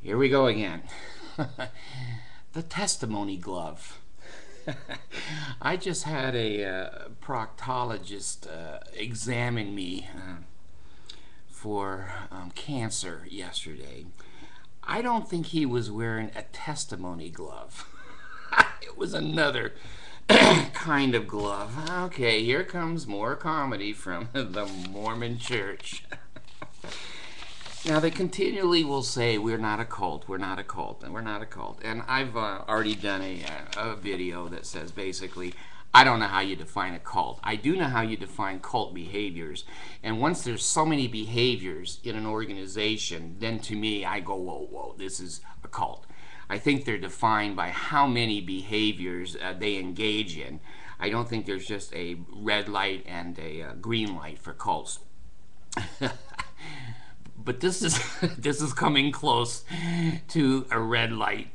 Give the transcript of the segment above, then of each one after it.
Here we go again. The testimony glove. I just had a proctologist examine me for cancer yesterday. I don't think he was wearing a testimony glove. It was another kind of glove. Okay, here comes more comedy from the Mormon church. Now, they continually will say, we're not a cult, we're not a cult, and we're not a cult. And I've already done a video that says, basically, I don't know how you define a cult. I do know how you define cult behaviors. And once there's so many behaviors in an organization, then to me, I go, whoa, whoa, this is a cult. I think they're defined by how many behaviors they engage in. I don't think there's just a red light and a green light for cults. But this is coming close to a red light.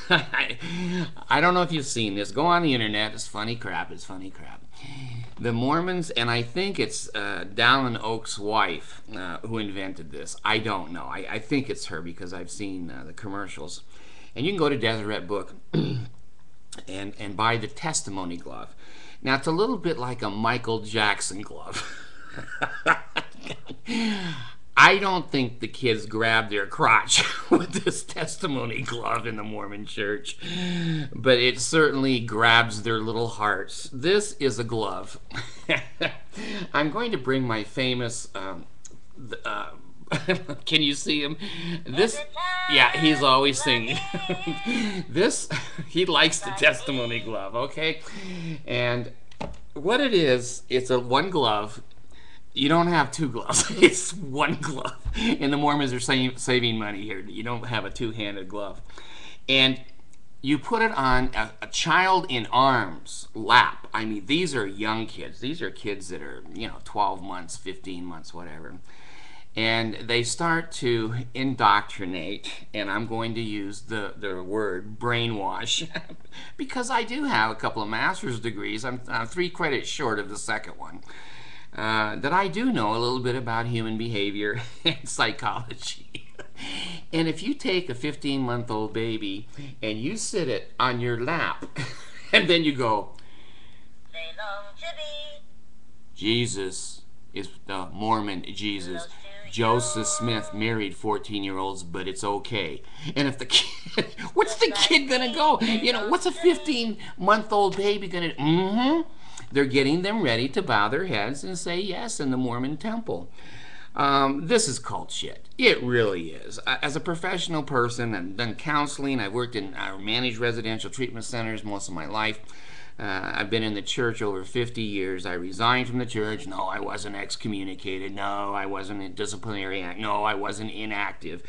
I don't know if you've seen this. Go on the internet. It's funny crap. It's funny crap. The Mormons, and I think it's Dallin Oak's wife who invented this. I don't know. I think it's her because I've seen the commercials. And you can go to Deseret Book and buy the testimony glove. Now, it's a little bit like a Michael Jackson glove. I don't think the kids grab their crotch with this testimony glove in the Mormon church, but it certainly grabs their little hearts. This is a glove. I'm going to bring my famous, can you see him? This, yeah, he's always singing. This, he likes the testimony glove, okay? And what it is, it's a one glove. You don't have two gloves. It's one glove. And the Mormons are saving money here. You don't have a two-handed glove. And you put it on a child in arms lap. I mean, these are young kids. These are kids that are, 12 months, 15 months, whatever. And they start to indoctrinate, and I'm going to use the word brainwash, because I do have a couple of master's degrees. I'm 3 credits short of the second one. That I do know a little bit about human behavior and psychology. And if you take a 15-month-old baby and you sit it on your lap, and then you go, Jesus is the Mormon Jesus. Joseph Smith married 14-year-olds, but it's okay. And if the kid, what's the kid gonna go? What's a 15-month-old baby gonna, They're getting them ready to bow their heads and say yes in the Mormon temple. This is cult shit. It really is. As a professional person, I've done counseling. I've worked in managed residential treatment centers most of my life. I've been in the church over 50 years. I resigned from the church. No, I wasn't excommunicated. No, I wasn't in disciplinary act. No, I wasn't inactive.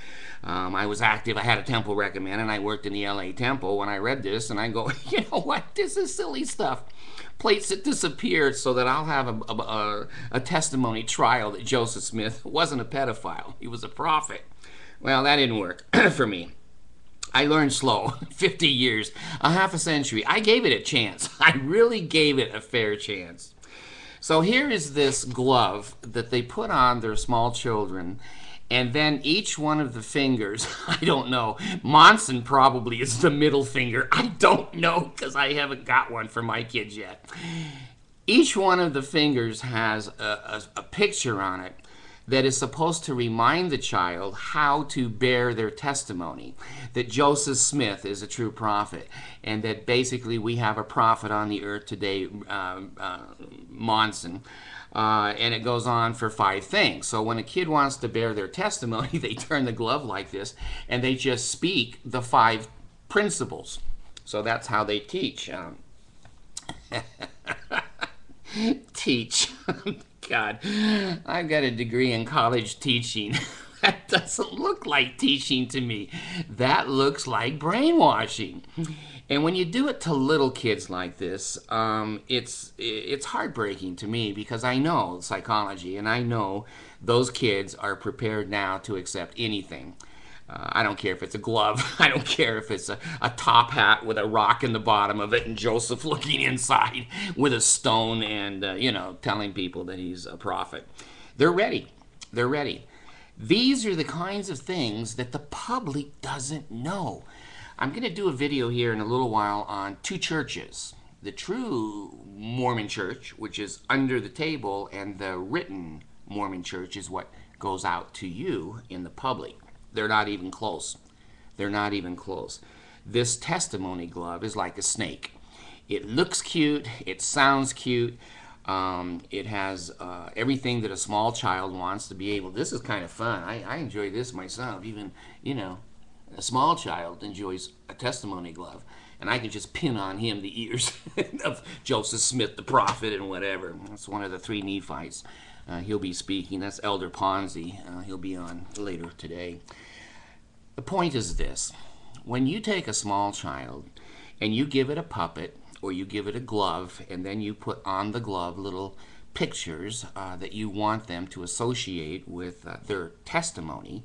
I was active. I had a temple recommend, and I worked in the LA temple. When I read this, and I go, you know what? This is silly stuff. Plates that disappeared so that I'll have a testimony trial that Joseph Smith wasn't a pedophile. He was a prophet. Well, that didn't work for me. I learned slow. 50 years, a half a century. I gave it a chance. I really gave it a fair chance. So here is this glove that they put on their small children, and then each one of the fingers, I don't know. Monson probably is the middle finger. I don't know because I haven't got one for my kids yet. Each one of the fingers has a picture on it that is supposed to remind the child how to bear their testimony, that Joseph Smith is a true prophet, and that basically we have a prophet on the earth today, Monson. And it goes on for 5 things. So when a kid wants to bear their testimony, they turn the glove like this, and they just speak the 5 principles. So that's how they teach. Teach. God, I've got a degree in college teaching. That doesn't look like teaching to me. That looks like brainwashing. And when you do it to little kids like this, it's heartbreaking to me because I know psychology and I know those kids are prepared now to accept anything. I don't care if it's a glove. I don't care if it's a top hat with a rock in the bottom of it and Joseph looking inside with a stone and, telling people that he's a prophet. They're ready. They're ready. These are the kinds of things that the public doesn't know. I'm going to do a video here in a little while on two churches. The true Mormon church, which is under the table, and the written Mormon church is what goes out to you in the public. They're not even close. They're not even close. This testimony glove is like a snake. It looks cute. It sounds cute. It has everything that a small child wants to be able. This is kind of fun. I enjoy this myself. Even, a small child enjoys a testimony glove. And I can just pin on him the ears of Joseph Smith, the prophet, and whatever. That's one of the three Nephites. He'll be speaking. That's Elder Ponzi. He'll be on later today. The point is this. When you take a small child and you give it a puppet or you give it a glove, and then you put on the glove little pictures that you want them to associate with their testimony,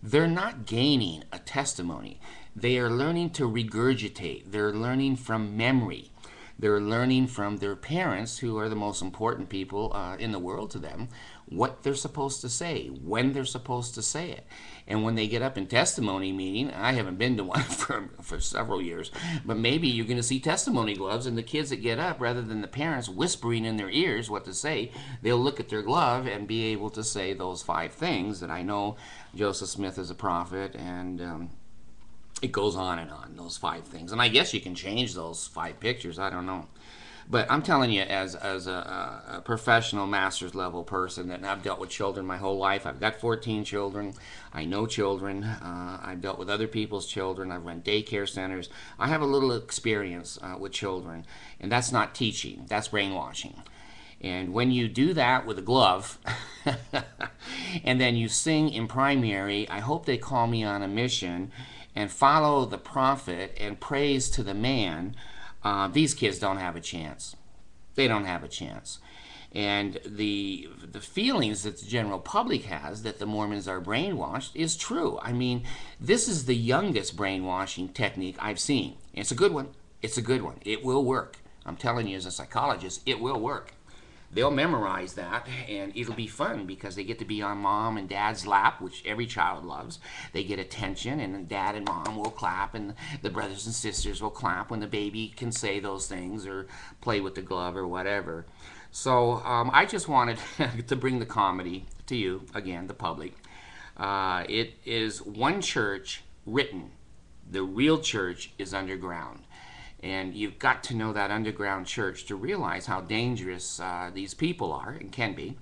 they're not gaining a testimony. They are learning to regurgitate. They're learning from memory. They're learning from their parents, who are the most important people in the world to them, what they're supposed to say, when they're supposed to say it. And when they get up in testimony meeting, I haven't been to one for several years, but maybe you're going to see testimony gloves, and the kids that get up, rather than the parents whispering in their ears what to say, they'll look at their glove and be able to say those 5 things that I know Joseph Smith is a prophet, and it goes on, those 5 things. And I guess you can change those 5 pictures. I don't know. But I'm telling you, as a professional master's level person, that I've dealt with children my whole life. I've got 14 children. I know children. I've dealt with other people's children. I've run daycare centers. I have a little experience with children. And that's not teaching. That's brainwashing. And when you do that with a glove, and then you sing in primary, I hope they call me on a mission, and follow the prophet and praise to the man, these kids don't have a chance. They don't have a chance. And the feelings that the general public has that the Mormons are brainwashed is true. I mean, this is the youngest brainwashing technique I've seen. It's a good one. It's a good one. It will work. I'm telling you, as a psychologist, it will work. They'll memorize that, and it'll be fun because they get to be on mom and dad's lap, which every child loves. They get attention, and dad and mom will clap, and the brothers and sisters will clap when the baby can say those things or play with the glove or whatever. So I just wanted to bring the comedy to you, again, the public. It is one church written. The real church is underground. And you've got to know that underground church to realize how dangerous these people are, and can be,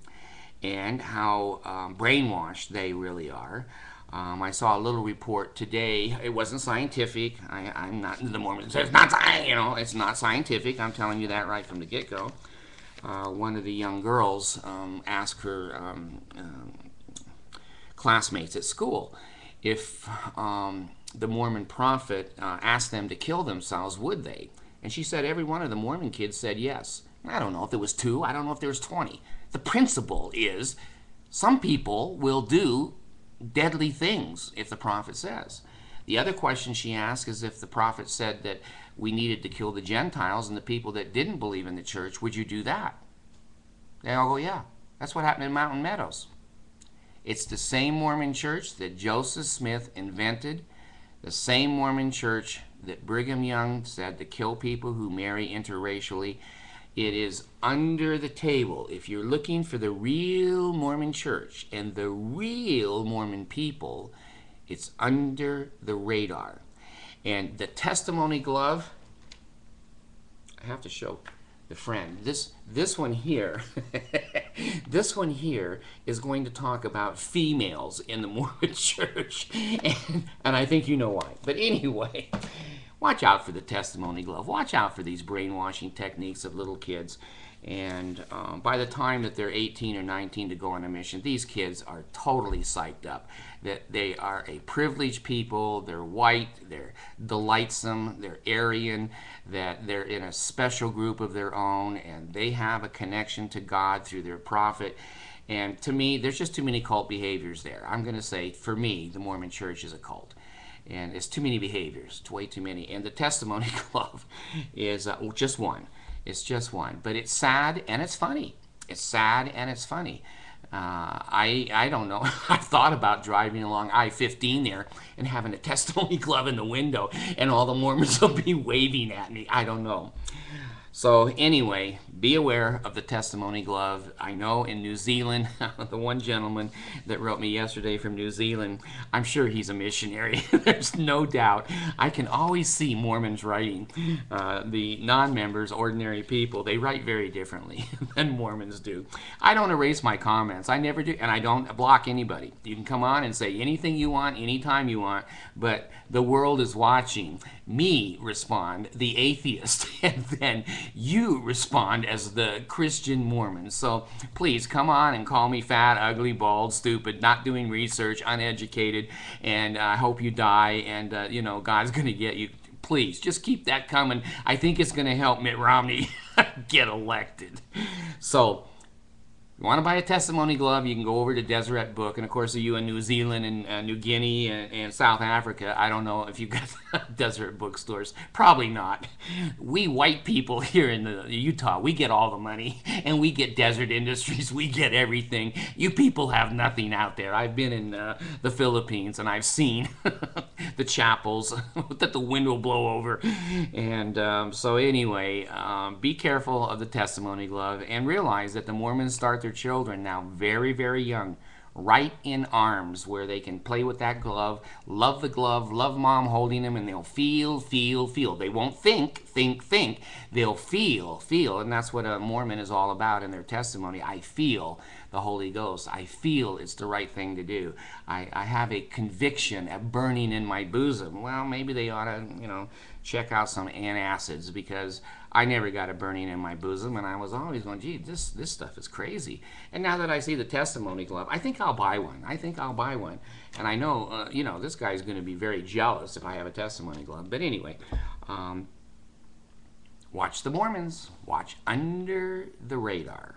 and how brainwashed they really are. I saw a little report today. It wasn't scientific. I'm not the Mormon. It's not, it's not scientific. I'm telling you that right from the get-go. One of the young girls asked her classmates at school if the Mormon prophet asked them to kill themselves, would they? And she said every one of the Mormon kids said yes. I don't know if there was 2. I don't know if there was 20. The principle is some people will do deadly things if the prophet says. The other question she asked is if the prophet said that we needed to kill the Gentiles and the people that didn't believe in the church, would you do that? They all go, yeah. That's what happened in Mountain Meadows. It's the same Mormon church that Joseph Smith invented, the same Mormon church that Brigham Young said to kill people who marry interracially. It is under the table. If you're looking for the real Mormon church and the real Mormon people, it's under the radar. And the testimony glove, I have to show the friend. This one here, this one here is going to talk about females in the Mormon church, and I think you know why. But anyway, watch out for the testimony glove. Watch out for these brainwashing techniques of little kids. And by the time that they're 18 or 19 to go on a mission, these kids are totally psyched up. That they are a privileged people, they're white, they're delightsome, they're Aryan, that they're in a special group of their own, and they have a connection to God through their prophet. And to me, there's just too many cult behaviors there. I'm going to say, for me, the Mormon church is a cult. And it's too many behaviors. It's way too many. And the testimony glove is just one. It's just one. But it's sad and it's funny. It's sad and it's funny. I don't know. I've thought about driving along I-15 there and having a testimony glove in the window, and all the Mormons will be waving at me. I don't know. So anyway, be aware of the testimony glove. I know in New Zealand, the one gentleman that wrote me yesterday from New Zealand, I'm sure he's a missionary. There's no doubt. I can always see Mormons writing. The non-members, ordinary people, they write very differently than Mormons do. I don't erase my comments. I never do, and I don't block anybody. You can come on and say anything you want, anytime you want, but the world is watching me respond, the atheist, and then you respond as the Christian Mormon. So please come on and call me fat, ugly, bald, stupid, not doing research, uneducated, and I hope you die, and you know, God's going to get you. Please, just keep that coming. I think it's going to help Mitt Romney get elected. So, you want to buy a testimony glove, you can go over to Deseret Book. And of course, you in New Zealand and New Guinea and South Africa, I don't know if you've got Deseret bookstores. Probably not. We white people here in Utah, we get all the money, and we get Desert Industries, we get everything. You people have nothing out there. I've been in the Philippines, and I've seen the chapels that the wind will blow over. And so anyway, be careful of the testimony glove, and realize that the Mormons start their children now very, very young, right in arms, where they can play with that glove, love the glove, love mom holding them, and they'll feel. They won't think. They'll feel. And that's what a Mormon is all about in their testimony. I feel the Holy Ghost. I feel it's the right thing to do. I have a conviction, a burning in my bosom. Well, maybe they ought to, you know, check out some antacids, because I never got a burning in my bosom, and I was always going, gee, this stuff is crazy. And now that I see the testimony glove, I think I'll buy one. And I know, you know, this guy's going to be very jealous if I have a testimony glove. But anyway, watch the Mormons. Watch Under the Radar.